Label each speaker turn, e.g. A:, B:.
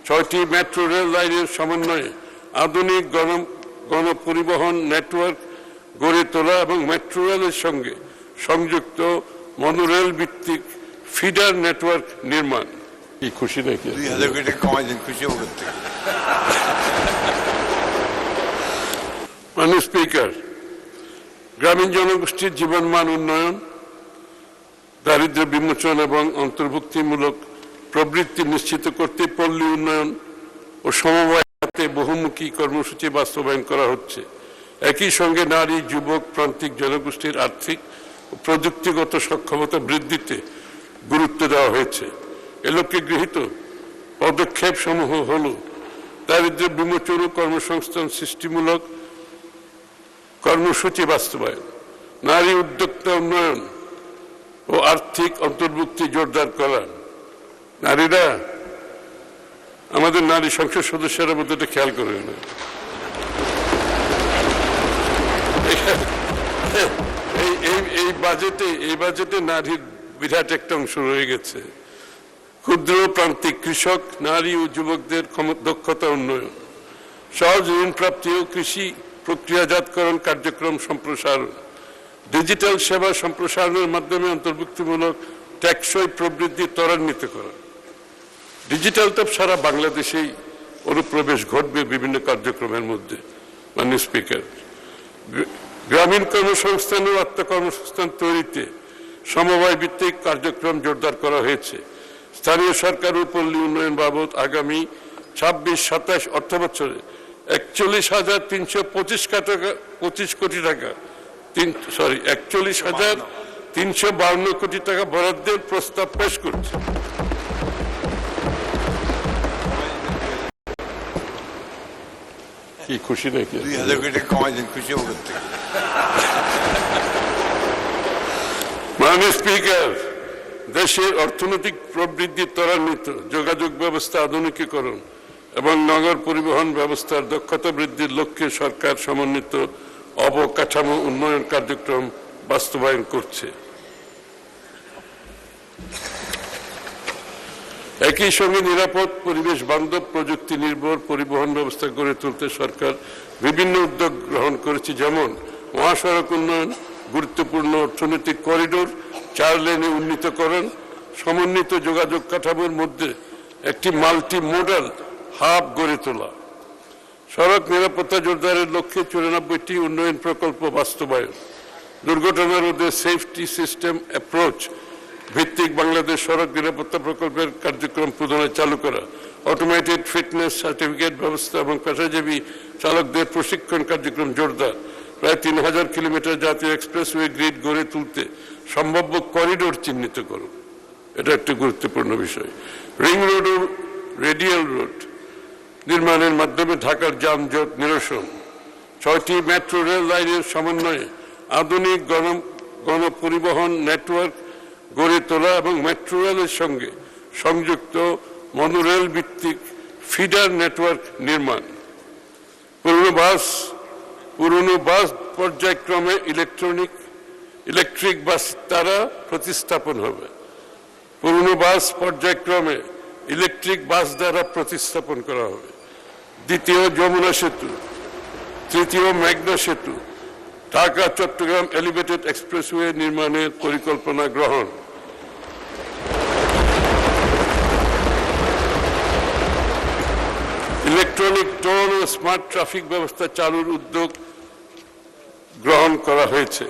A: 6টি metro rail লাইনের সমন্বয়ে আধুনিক গণপরিবহন নেটওয়ার্ক গড়ে তোলা এবং মেট্রো রেলের সঙ্গে সংযুক্ত মনোরেল ভিত্তিক ফিডার নেটওয়ার্ক নির্মাণ। কি খুশি নাকি?
B: 2000 কোটি কমাই দিন, খুশি হব করতে।
A: মাননীয় স্পিকার, গ্রামীণ জনগোষ্ঠীর জীবনমান উন্নয়ন, দারিদ্র্য বিমোচন এবং অন্তর্ভুক্তিমূলক প্রবৃত্তি নিশ্চিত করতে পল্লী উন্নয়ন ও সমবায় খাতে বহুমুখী কর্মসূচি বাস্তবায়ন করা হচ্ছে। একই সঙ্গে নারী, যুবক, প্রান্তিক জনগোষ্ঠীর আর্থিক ও প্রযুক্তিগত সক্ষমতা বৃদ্ধিতে গুরুত্ব দেওয়া হয়েছে। এ লক্ষ্যে গৃহীত পদক্ষেপ সমূহ হল: দারিদ্র্য বিমোচন ও কর্মসংস্থান সৃষ্টিমূলক কর্মসূচি বাস্তবায়ন, নারী উদ্যোক্তা উন্নয়ন ও আর্থিক অন্তর্ভুক্তি জোরদার করা। নারীরা, আমাদের নারী সংসদ সদস্যরা মধ্যে এটা খেয়াল করে না, এই বাজেটে নারীর বিরাট একটা অংশ রয়ে গেছে। ক্ষুদ্র প্রান্তিক কৃষক, নারী ও যুবকদের দক্ষতা উন্নয়ন, সহজ ঋণ প্রাপ্তি ও কৃষি প্রক্রিয়াজাতকরণ কার্যক্রম সম্প্রসারণ, ডিজিটাল সেবা সম্প্রসারণের মাধ্যমে অন্তর্ভুক্তিমূলক টেকসই প্রবৃদ্ধি ত্বরান্বিত করা। ডিজিটাল তো সারা বাংলাদেশেই অনুপ্রবেশ ঘটবে বিভিন্ন কার্যক্রমের মধ্যে। মাননীয় স্পিকার, গ্রামীণ কর্মসংস্থান ও আত্মকর্মসংস্থান তৈরিতে সমবায় ভিত্তিক কার্যক্রম জোরদার করা হয়েছে। স্থানীয় সরকার ও পল্লী উন্নয়ন বাবদ আগামী 26-27 অর্থ বছরে 41,352 কোটি টাকা বরাদ্দের প্রস্তাব পেশ করছে। কি খুশি নাকি?
B: 2000 কোটি কমাই দিন, খুশি হব করতে।
A: মাননীয় স্পিকার, দেশের অর্থনৈতিক প্রবৃদ্ধি ত্বরান্বিত, যোগাযোগ ব্যবস্থা আধুনিকীকরণ এবং নগর পরিবহন ব্যবস্থার দক্ষতা বৃদ্ধির লক্ষ্যে সরকার সমন্বিত অবকাঠামো উন্নয়ন কার্যক্রম বাস্তবায়ন করছে। একই সঙ্গে নিরাপদ, পরিবেশ বান্ধব, প্রযুক্তি নির্ভর পরিবহন ব্যবস্থা গড়ে তুলতে সরকার বিভিন্ন উদ্যোগ গ্রহণ করেছে, যেমন মহাসড়ক উন্নয়ন, গুরুত্বপূর্ণ অর্থনৈতিক করিডোর 4 লেনে উন্নীতকরণ, সমন্বিত যোগাযোগ কাঠামোর মধ্যে একটি মাল্টি মোডাল হাব গড়ে তোলা, সড়ক নিরাপত্তা জোরদারের লক্ষ্যে 94টি উন্নয়ন প্রকল্প বাস্তবায়ন, দুর্ঘটনা রোধে সেফটি সিস্টেম অ্যাপ্রোচ ভিত্তিক বাংলাদেশ সড়ক নিরাপত্তা প্রকল্পের কার্যক্রম পুনরায় চালু করা, অটোমেটেড ফিটনেস সার্টিফিকেট ব্যবস্থা এবং পেশাজীবী চালকদের প্রশিক্ষণ কার্যক্রম জোরদার, প্রায় 3000 কিলোমিটার জাতীয় এক্সপ্রেসওয়ে গ্রিড গড়ে তুলতে সম্ভাব্য করিডোর চিহ্নিত করুন। এটা একটি গুরুত্বপূর্ণ বিষয়। রিং রোড ও রেডিয়াল রোড নির্মাণের মাধ্যমে ঢাকার যানজট নিরসন, 6টি মেট্রো রেল লাইনের সমন্বয়ে আধুনিক গণপরিবহন নেটওয়ার্ক গড়ে তোলা এবং মেট্রো রেলের সঙ্গে সংযুক্ত মনোরেল ভিত্তিক ফিডার নেটওয়ার্ক নির্মাণ, পুরনো বাস পর্যায়ক্রমে ইলেকট্রিক বাস দ্বারা প্রতিস্থাপন হবে। পুরনো বাস পর্যায়ক্রমে ইলেকট্রিক বাস দ্বারা প্রতিস্থাপন করা হবে। দ্বিতীয় যমুনা সেতু, তৃতীয় মেঘনা সেতু, ঢাকা চট্টগ্রাম এলিভেটেড এক্সপ্রেসওয়ে নির্মাণের পরিকল্পনা গ্রহণ, ইলেকট্রনিক টোল ও স্মার্ট ট্রাফিক ব্যবস্থা চালুর উদ্যোগ গ্রহণ করা হয়েছে।